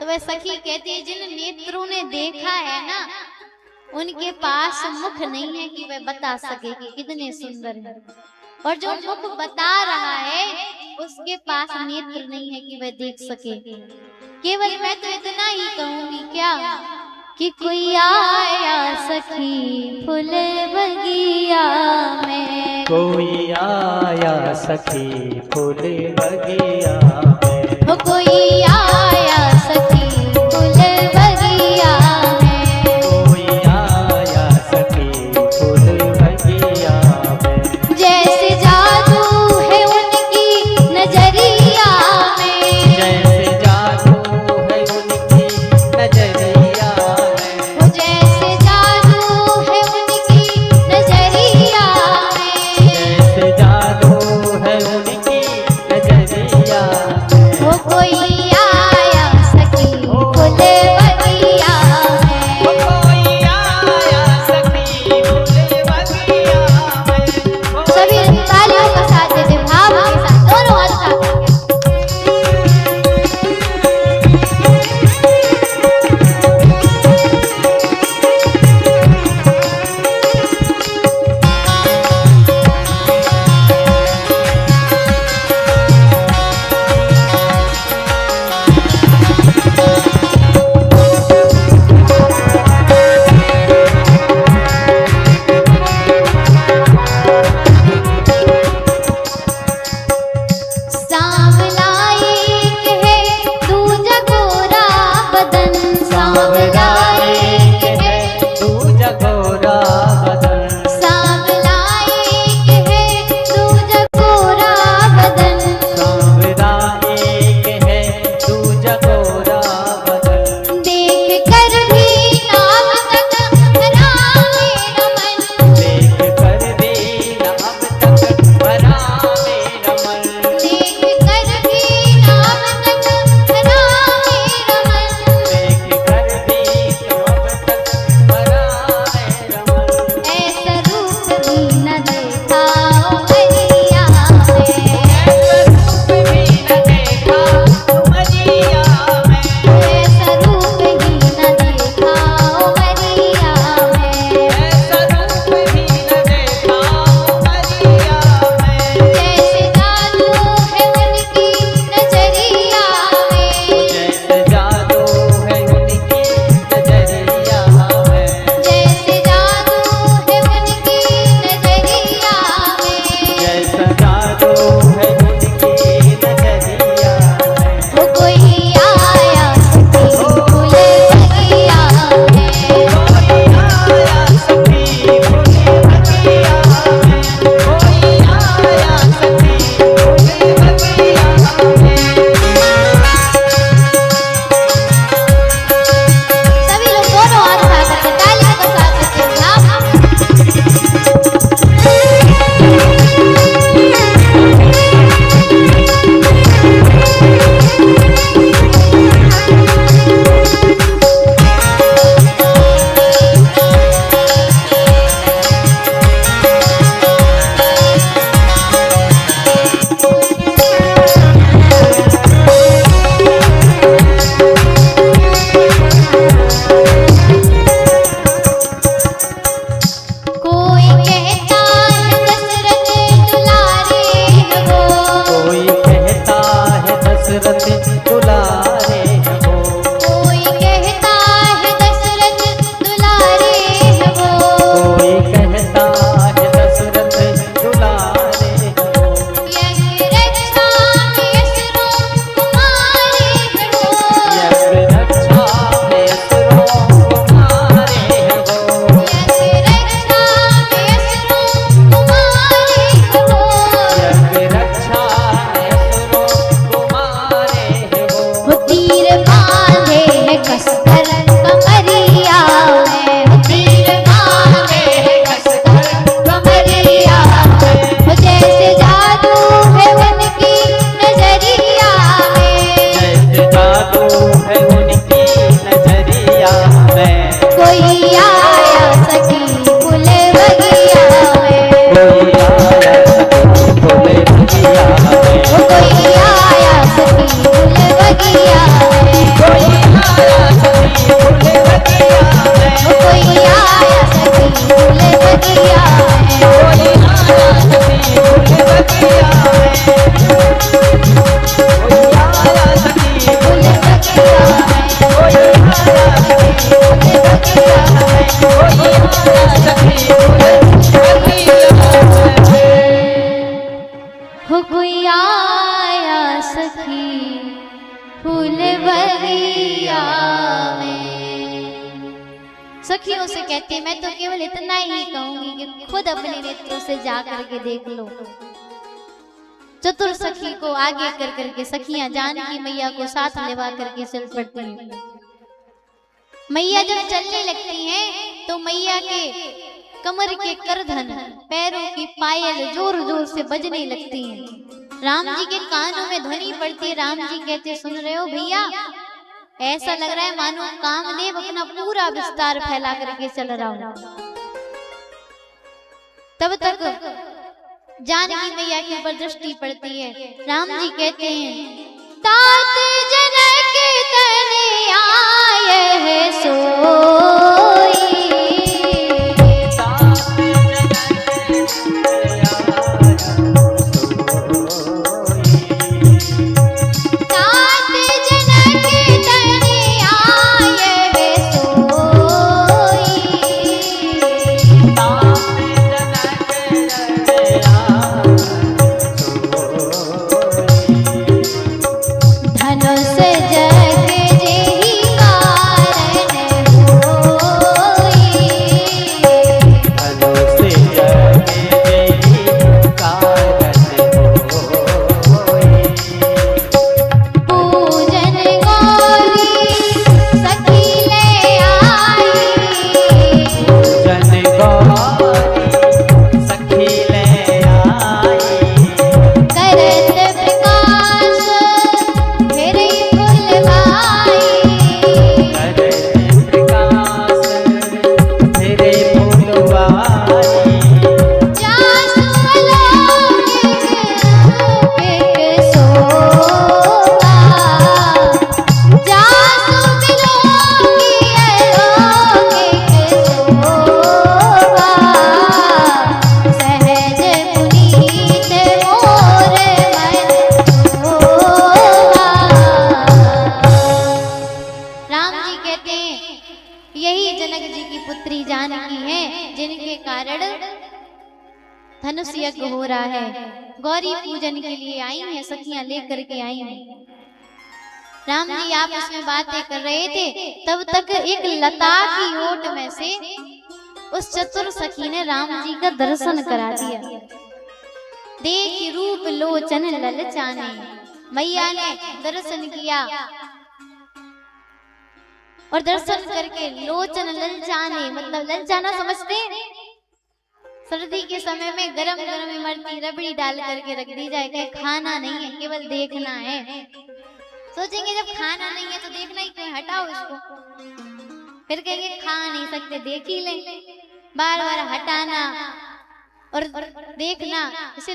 तो वह सखी कहती है जिन नेत्रों ने देखा है ना उनके पास मुख नहीं है कि वह बता सके कि कितने सुंदर है, और जो मुख बता रहा है उसके पास नेत्र नहीं है कि वह देख सके। केवल मैं तो इतना ही कहूंगी क्या कि कोई आया सखी फूल बगिया में, कोई आया सखी फूल बगिया में, वो कोई आया सखी फूल बगिया में, कोई आया सखी फूल बगिया में। जैसे जादू है उनकी नजरिया में, जैसे जादू है उनकी नजरिया में, वो जैसे जादू है उनकी नजरिया में, जैसे जादू है उनकी नजरिया में। वो कोई आया सखी फूल बगिया में, वो कोई आया सखी फूल बगिया में। सभी तालियों का साथ देते भाव के साथ दोनों हाथ उठा सांवला एक है दूजा गोरा बदन, सांवला एक है, दूजा गोरा बदन, सांवला एक है दूजा गोरा बदन, सांवला एक है दूजा गोरा बदन। देख कर भी नाम तक भरा मेरा मन, देख कर भी न अब तक भरा मेरा मन, देख कर भी नाम तक भरा मेरा मन, देख कर भी न अब तक भरा मेरा मन। ऐसा रूप भी न देखा ओ मैया में, ऐसा रूप भी न देखा तुमरिया में, ऐसा रूप ही न देखा ओ मैया में, ऐसा रूप भी न देखा तुमरिया में। जैसे जादू है उनकी नजरिया में, जैसे जादू है उनकी नजरिया में, जैसे जादू है उनकी नजरिया में, जैसा जादू है उनकी नजरिया में। वो कोई आया सखी फूल बगिया में, कोई आया सखी फूल बगिया में, कोई आया सखी फूल बगिया में। सभी लोग दोनों हाथ उठा करके तालियों का साथ देते भाव कोई कहता है दशरथ दुलारे है वो, कोई कहता है दशरथ दुलारे हैं वो, कोई कहता है दशरथ दुलारे है वो, कोई कहता है दशरथ दुलारे हैं वो। यज्ञ रक्षा में असुरों कुमारे है वो, यज्ञ रक्षा में असुरों कुमारे हैं वो, यज्ञ रक्षा में असुरों कुमारे है वो, यज्ञ रक्षा में असुरों कुमारे हैं वो। वो तीर बांधे है कसकर कमरिया में, वो तीर बांधे है कसकर कमरिया में, वो जैसे जादू है उनकी नजरिया में, जैसे जादू है उनकी नजरिया में। कोई आया सखी फूल बगिया में, कोई आया सखी फूल बगिया में, वो कोई आया सखी फूल बगिया में, कोई फूल बगिया में। सखियों से कहती है मैं तो केवल इतना ही कहूंगी कि खुद अपने नेत्रों से जा करके देख लो। चतुर सखी को आगे कर करके सखियां जानकी मैया को साथ लेवा करके चल पड़ती हैं। मैया जब चलने लगती हैं तो मैया के कमर के करधन, पैरों की पायल जोर जोर से बजने लगती हैं। राम जी के कानों में ध्वनि पड़ती है। राम जी कहते सुन रहे हो भैया, ऐसा लग रहा है मानो कामदेव अपना पूरा विस्तार फैला करके चल रहा हो। तब तक जानकी मैया के ऊपर दृष्टि पड़ती है। राम जी कहते हैं तात जनक तन आए है सोई, धनुष यज्ञ हो रहा है। गौरी पूजन के लिए आई हैं, सखियां लेकर के आई हैं। राम जी आपस में बातें कर रहे थे, तब तक एक लता की ओट में से उस चतुर सखी ने राम जी का दर्शन करा दिया। देख रूप लोचन ललचाने, मैया ने दर्शन किया और दर्शन करके लोचन ललचाने मतलब ललचाना समझते हैं, सर्दी के समय में गरम गरम इमरती रबड़ी डाल करके रख दी जाए। कहे खाना नहीं है, केवल देखना है। सोचेंगे जब खाना नहीं है तो देखना ही क्यों, हटाओ इसको। फिर कहेंगे खा नहीं सकते, देख ही ले। बार बार हटाना और देखना, इसे